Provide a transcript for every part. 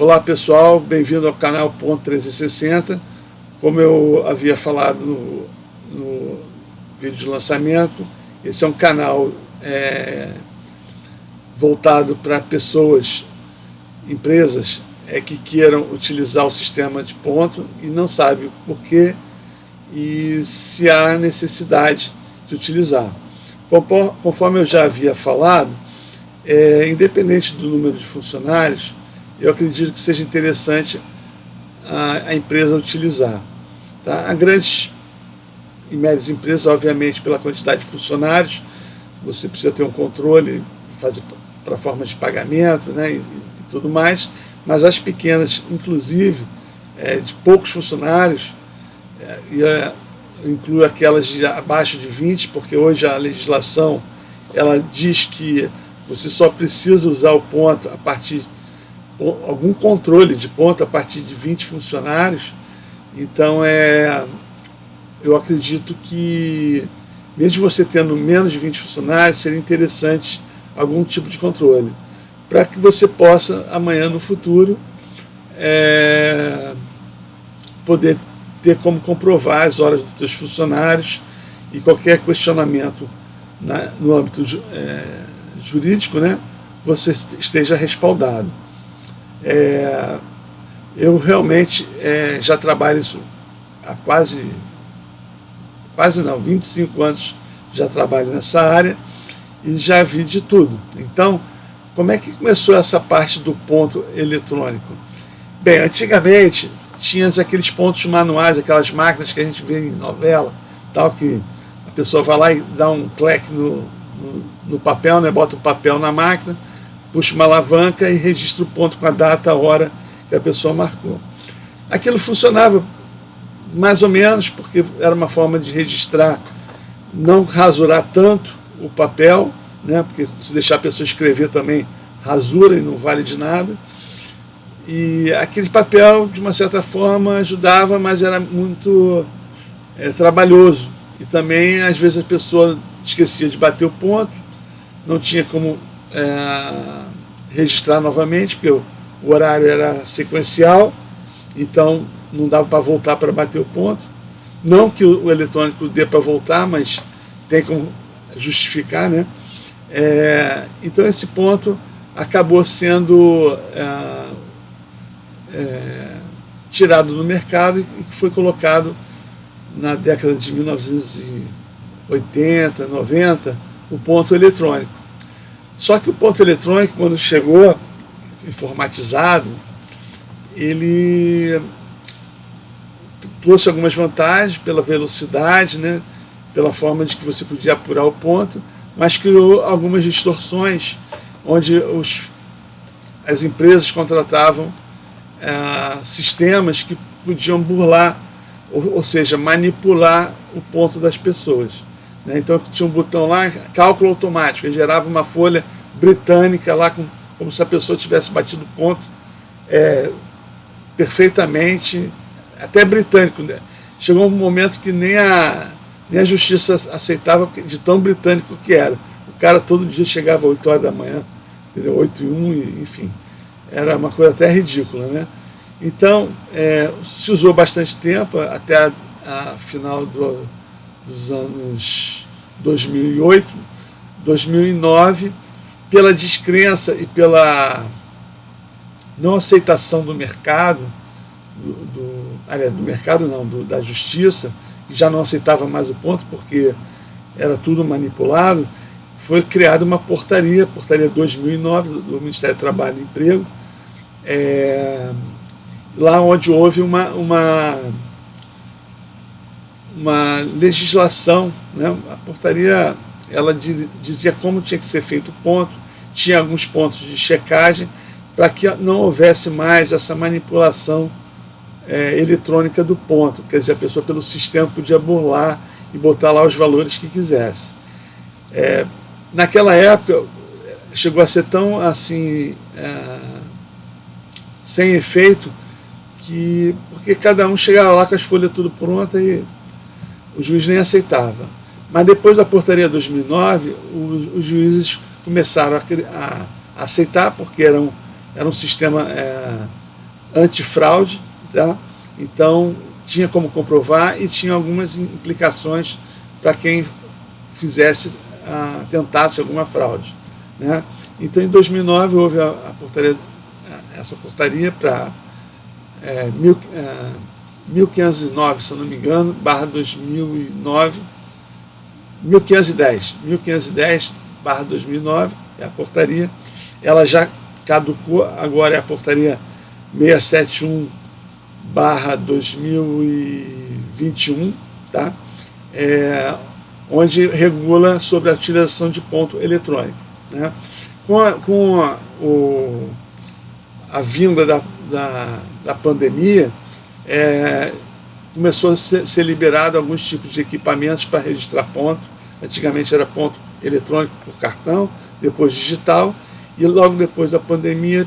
Olá pessoal, bem-vindo ao canal Ponto 360. Como eu havia falado no vídeo de lançamento, esse é um canal voltado para pessoas, empresas que queiram utilizar o sistema de ponto e não sabem o porquê e se há necessidade de utilizar. Conforme eu já havia falado, independente do número de funcionários, eu acredito que seja interessante a empresa utilizar. Tá? Há grandes e médias empresas, obviamente, pela quantidade de funcionários, você precisa ter um controle, fazer para formas de pagamento, né, e tudo mais, mas as pequenas, inclusive, de poucos funcionários, inclui aquelas de abaixo de 20, porque hoje a legislação ela diz que você só precisa usar o ponto a partir algum controle de ponto a partir de 20 funcionários. Então eu acredito que mesmo você tendo menos de 20 funcionários, seria interessante algum tipo de controle, para que você possa amanhã no futuro poder ter como comprovar as horas dos seus funcionários e qualquer questionamento no âmbito jurídico, né, você esteja respaldado. Eu realmente já trabalho isso há quase não, 25 anos já trabalho nessa área e já vi de tudo. Então, como é que começou essa parte do ponto eletrônico? Bem, antigamente tinha aqueles pontos manuais, aquelas máquinas que a gente vê em novela, tal, que a pessoa vai lá e dá um clique no papel, né, bota o papel na máquina, puxa uma alavanca e registra o ponto com a data, a hora que a pessoa marcou. Aquilo funcionava mais ou menos, porque era uma forma de registrar, não rasurar tanto o papel, né, porque se deixar a pessoa escrever também rasura e não vale de nada. E aquele papel, de uma certa forma, ajudava, mas era muito trabalhoso. E também, às vezes, a pessoa esquecia de bater o ponto, não tinha como registrar novamente, porque o horário era sequencial, então não dava para voltar para bater o ponto. Não que o eletrônico dê para voltar, mas tem como justificar, né? Então esse ponto acabou sendo tirado do mercado e foi colocado na década de 1980, 90, o ponto eletrônico. Só que o ponto eletrônico, quando chegou informatizado, ele trouxe algumas vantagens pela velocidade, né, pela forma de que você podia apurar o ponto, mas criou algumas distorções, onde as empresas contratavam sistemas que podiam burlar, ou seja, manipular o ponto das pessoas. Então tinha um botão lá, cálculo automático, ele gerava uma folha britânica lá, como se a pessoa tivesse batido ponto perfeitamente, até britânico. Chegou um momento que nem a justiça aceitava, de tão britânico que era. O cara todo dia chegava às 8 horas da manhã, entendeu? 8 e 1, enfim. Era uma coisa até ridícula, né? Então, se usou bastante tempo, até a final dos anos 2008, 2009, pela descrença e pela não aceitação do mercado, do mercado não, da justiça, que já não aceitava mais o ponto, porque era tudo manipulado, foi criada uma portaria 2009, do Ministério do Trabalho e Emprego, lá onde houve uma legislação, né? A portaria ela dizia como tinha que ser feito o ponto, tinha alguns pontos de checagem, para que não houvesse mais essa manipulação eletrônica do ponto. Quer dizer, a pessoa pelo sistema podia burlar e botar lá os valores que quisesse. Naquela época chegou a ser tão assim sem efeito, porque cada um chegava lá com as folhas tudo prontas e o juiz nem aceitava. Mas depois da portaria 2009, os juízes começaram a aceitar, porque era um sistema antifraude, tá? Então tinha como comprovar e tinha algumas implicações para quem fizesse, tentasse alguma fraude, né? Então em 2009 houve essa portaria para 1509, se eu não me engano, barra 2009, 1510 barra 2009, é a portaria. Ela já caducou, agora é a portaria 671 barra 2021, tá? Onde regula sobre a utilização de ponto eletrônico, né? Com a vinda da pandemia, começou a ser liberado alguns tipos de equipamentos para registrar ponto. Antigamente era ponto eletrônico por cartão, depois digital, e logo depois da pandemia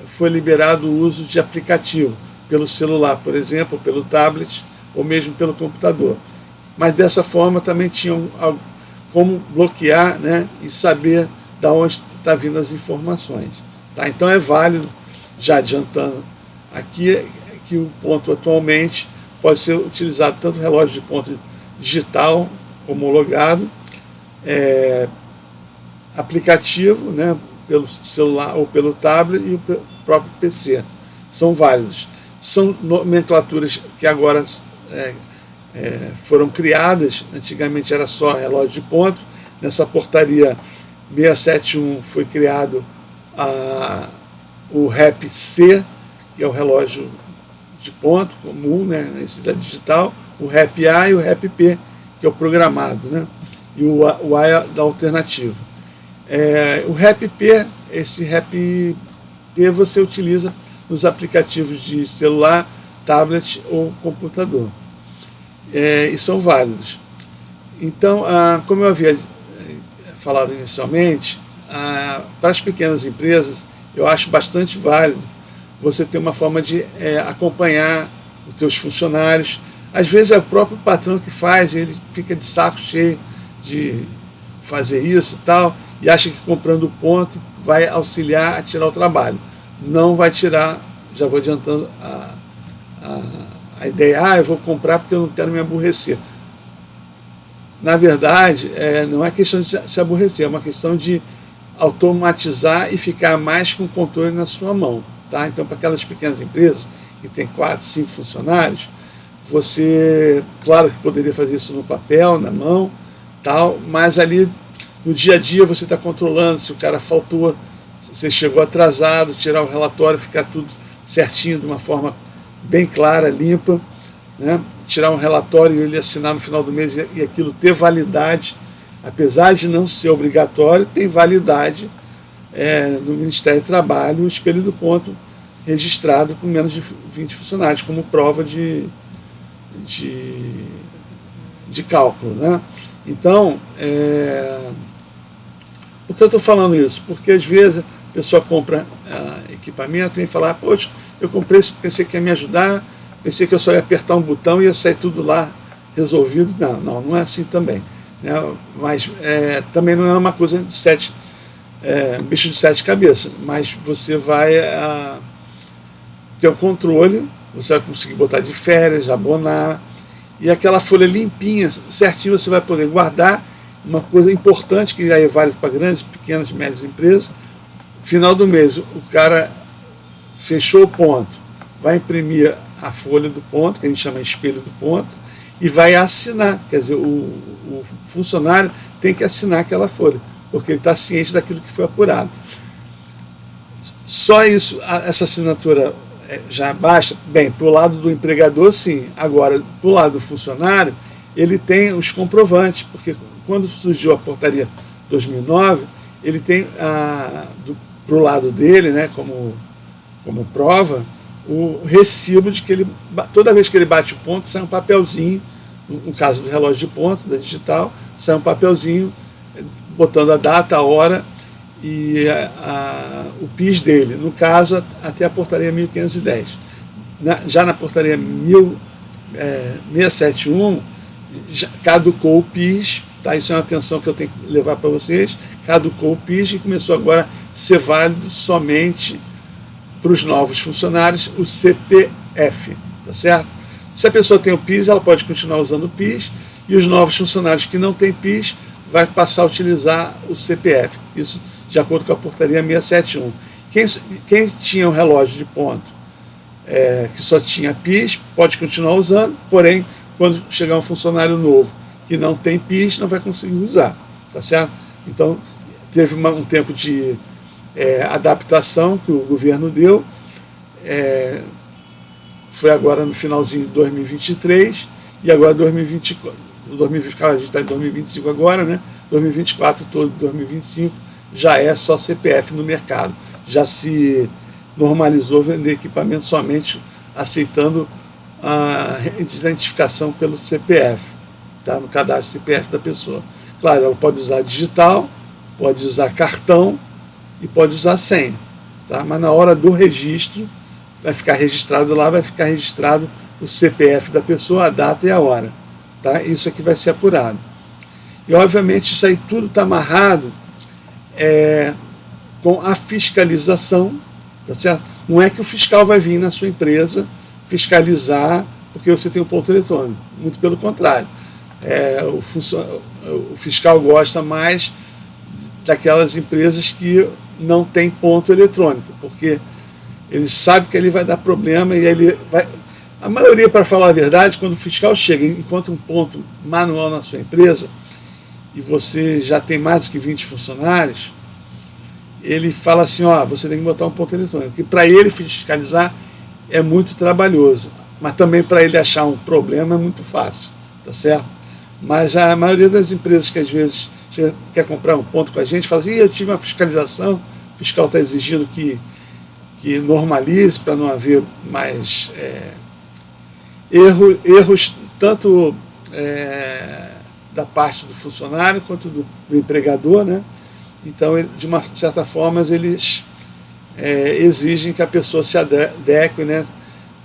foi liberado o uso de aplicativo pelo celular, por exemplo, pelo tablet ou mesmo pelo computador. Mas dessa forma também tinham como bloquear, né, e saber de onde está vindo as informações, tá? Então é válido, já adiantando aqui, que o ponto atualmente pode ser utilizado tanto relógio de ponto digital, homologado, aplicativo, né, pelo celular ou pelo tablet, e o próprio PC. São válidos. São nomenclaturas que agora foram criadas. Antigamente era só relógio de ponto. Nessa portaria 671 foi criado o REP-C, que é o relógio de ponto comum, né, esse da digital, o REP-A e o REP-P, que é o programado, né, e o A é da alternativa. O REP-P, esse REP-P você utiliza nos aplicativos de celular, tablet ou computador, e são válidos. Então, como eu havia falado inicialmente, para as pequenas empresas, eu acho bastante válido você ter uma forma de acompanhar os seus funcionários. Às vezes é o próprio patrão que faz, ele fica de saco cheio de fazer isso e tal, e acha que comprando ponto vai auxiliar a tirar o trabalho. Não vai tirar, já vou adiantando a ideia, eu vou comprar porque eu não quero me aborrecer. Na verdade, não é questão de se aborrecer, é uma questão de automatizar e ficar mais com o controle na sua mão, tá? Então, para aquelas pequenas empresas que tem 4, 5 funcionários, você, claro que poderia fazer isso no papel, na mão, tal, mas ali no dia a dia você está controlando se o cara faltou, se você chegou atrasado, tirar o relatório, ficar tudo certinho, de uma forma bem clara, limpa, né? Tirar um relatório e ele assinar no final do mês e aquilo ter validade, apesar de não ser obrigatório, tem validade no Ministério do Trabalho, o espelho do ponto registrado com menos de 20 funcionários, como prova de cálculo, né? Então, por que eu estou falando isso? Porque às vezes a pessoa compra equipamento e vem falar, poxa, eu comprei isso, pensei que ia me ajudar, pensei que eu só ia apertar um botão e ia sair tudo lá resolvido. Não é assim também, né? Mas também não é uma coisa de um bicho de 7 cabeças, mas você vai ter o controle, você vai conseguir botar de férias, abonar, e aquela folha limpinha, certinho, você vai poder guardar. Uma coisa importante que aí vale para grandes, pequenas, médias empresas: final do mês o cara fechou o ponto, vai imprimir a folha do ponto, que a gente chama de espelho do ponto, e vai assinar. Quer dizer, o funcionário tem que assinar aquela folha, porque ele está ciente daquilo que foi apurado. Só isso, essa assinatura já basta? Bem, para o lado do empregador, sim. Agora, para o lado do funcionário, ele tem os comprovantes, porque quando surgiu a portaria 2009, ele tem para o lado dele, né, como prova, o recibo de que ele, toda vez que ele bate o ponto, sai um papelzinho, no caso do relógio de ponto, da digital, sai um papelzinho botando a data, a hora e o PIS dele, no caso até a portaria 1510. Já na portaria 671, já caducou o PIS, tá? Isso é uma atenção que eu tenho que levar para vocês, caducou o PIS e começou agora a ser válido somente para os novos funcionários o CPF, tá certo? Se a pessoa tem o PIS, ela pode continuar usando o PIS, e os novos funcionários que não têm PIS vai passar a utilizar o CPF. Isso de acordo com a portaria 671. Quem tinha um relógio de ponto que só tinha PIS, pode continuar usando, porém, quando chegar um funcionário novo que não tem PIS, não vai conseguir usar, tá certo? Então, teve um tempo de adaptação que o governo deu, foi agora no finalzinho de 2023, e agora 2024, a gente está em 2025 agora, né? 2024 todo, 2025, já é só CPF no mercado. Já se normalizou vender equipamento somente aceitando a identificação pelo CPF, tá? No cadastro CPF da pessoa. Claro, ela pode usar digital, pode usar cartão e pode usar senha, tá? Mas na hora do registro, vai ficar registrado lá, vai ficar registrado o CPF da pessoa, a data e a hora, tá? Isso aqui vai ser apurado. E obviamente isso aí tudo está amarrado com a fiscalização, tá certo? Não é que o fiscal vai vir na sua empresa fiscalizar porque você tem um ponto eletrônico, muito pelo contrário. O fiscal gosta mais daquelas empresas que não tem ponto eletrônico, porque ele sabe que ele vai dar problema e ele vai... A maioria, para falar a verdade, quando o fiscal chega e encontra um ponto manual na sua empresa e você já tem mais do que 20 funcionários, ele fala assim, ó, você tem que botar um ponto eletrônico. E para ele fiscalizar é muito trabalhoso, mas também para ele achar um problema é muito fácil, tá certo? Mas a maioria das empresas que às vezes quer comprar um ponto com a gente, fala assim, eu tive uma fiscalização, o fiscal está exigindo que normalize para não haver mais erros tanto da parte do funcionário quanto do empregador, né? Então, de uma certa forma, eles exigem que a pessoa se adeque, né?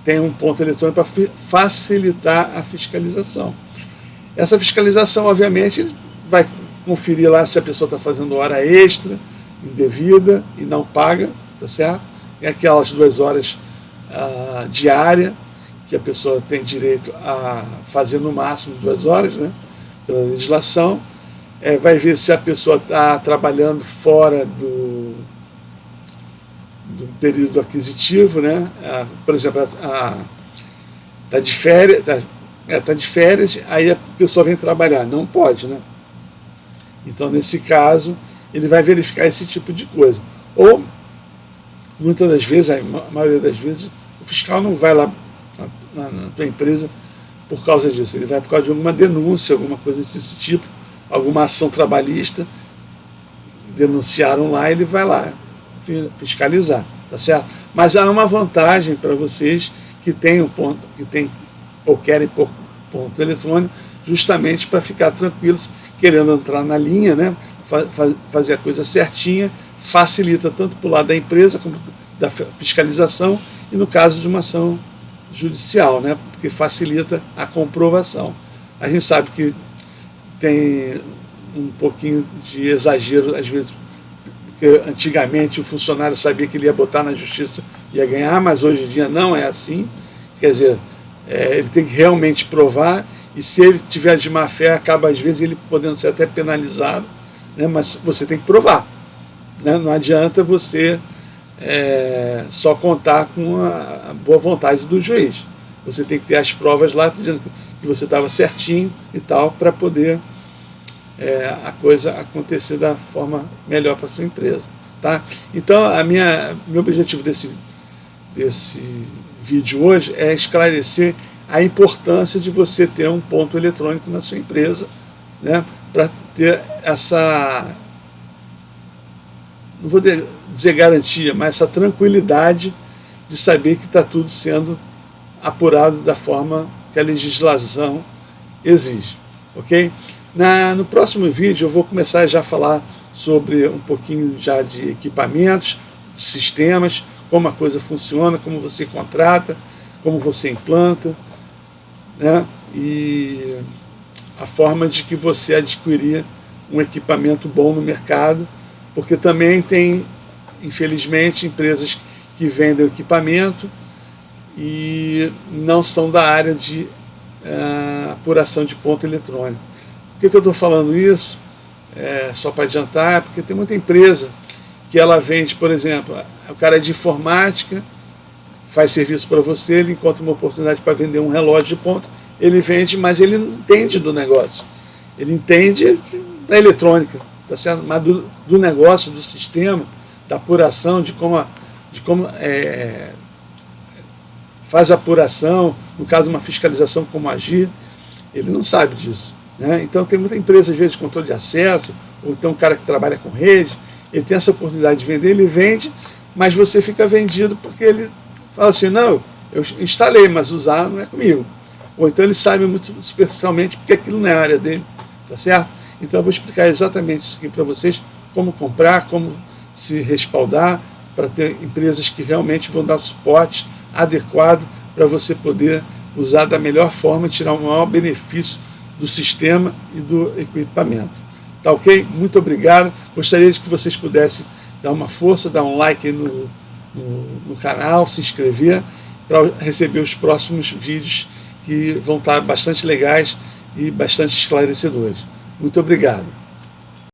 Tenha um ponto eletrônico para facilitar a fiscalização. Essa fiscalização, obviamente, vai conferir lá se a pessoa está fazendo hora extra, indevida e não paga, tá certo? É aquelas 2 horas diárias que a pessoa tem direito a fazer no máximo 2 horas, né, pela legislação. Vai ver se a pessoa está trabalhando fora do período aquisitivo, né? Por exemplo, está de férias, tá de férias, aí a pessoa vem trabalhar. Não pode, né? Então, nesse caso, ele vai verificar esse tipo de coisa. Ou, muitas das vezes, a maioria das vezes, o fiscal não vai lá na tua empresa por causa disso. Ele vai por causa de alguma denúncia, alguma coisa desse tipo, alguma ação trabalhista, denunciaram lá, ele vai lá fiscalizar, tá certo? Mas há uma vantagem para vocês que têm um ponto, ou querem pôr ponto eletrônico, justamente para ficar tranquilos, querendo entrar na linha, né? Fazer a coisa certinha, facilita tanto para o lado da empresa como da fiscalização e no caso de uma ação judicial, né? Porque facilita a comprovação. A gente sabe que tem um pouquinho de exagero, às vezes, porque antigamente o funcionário sabia que ele ia botar na justiça e ia ganhar, mas hoje em dia não é assim. Quer dizer, ele tem que realmente provar, e se ele tiver de má fé, acaba às vezes ele podendo ser até penalizado, né? Mas você tem que provar, né? Não adianta você só contar com a boa vontade do juiz. Você tem que ter as provas lá dizendo que você estava certinho e tal, para poder a coisa acontecer da forma melhor para a sua empresa, tá? Então, meu objetivo desse vídeo hoje é esclarecer a importância de você ter um ponto eletrônico na sua empresa, né? Para ter essa, não vou dizer garantia, mas essa tranquilidade de saber que está tudo sendo apurado da forma que a legislação exige, ok? No próximo vídeo eu vou começar já a falar sobre um pouquinho já de equipamentos, de sistemas, como a coisa funciona, como você contrata, como você implanta, né? E a forma de que você adquirir um equipamento bom no mercado, porque também tem, infelizmente, empresas que vendem o equipamento e não são da área de apuração de ponto eletrônico. Por que eu estou falando isso? Só para adiantar, porque tem muita empresa que ela vende, por exemplo, o cara é de informática, faz serviço para você, ele encontra uma oportunidade para vender um relógio de ponta, ele vende, mas ele não entende do negócio. Ele entende da eletrônica, tá certo? Mas do negócio, do sistema, da apuração, de como faz a apuração, no caso de uma fiscalização, como agir, ele não sabe disso, né? Então tem muita empresa, às vezes, de controle de acesso, ou então um cara que trabalha com rede, ele tem essa oportunidade de vender, ele vende, mas você fica vendido porque ele fala assim, não, eu instalei, mas usar não é comigo. Ou então ele sabe muito superficialmente porque aquilo não é a área dele, tá certo? Então eu vou explicar exatamente isso aqui para vocês, como comprar, como se respaldar, para ter empresas que realmente vão dar suporte adequado para você poder usar da melhor forma e tirar o maior benefício do sistema e do equipamento. Tá ok? Muito obrigado. Gostaria de que vocês pudessem dar uma força, dar um like aí no canal, se inscrever para receber os próximos vídeos que vão estar bastante legais e bastante esclarecedores. Muito obrigado.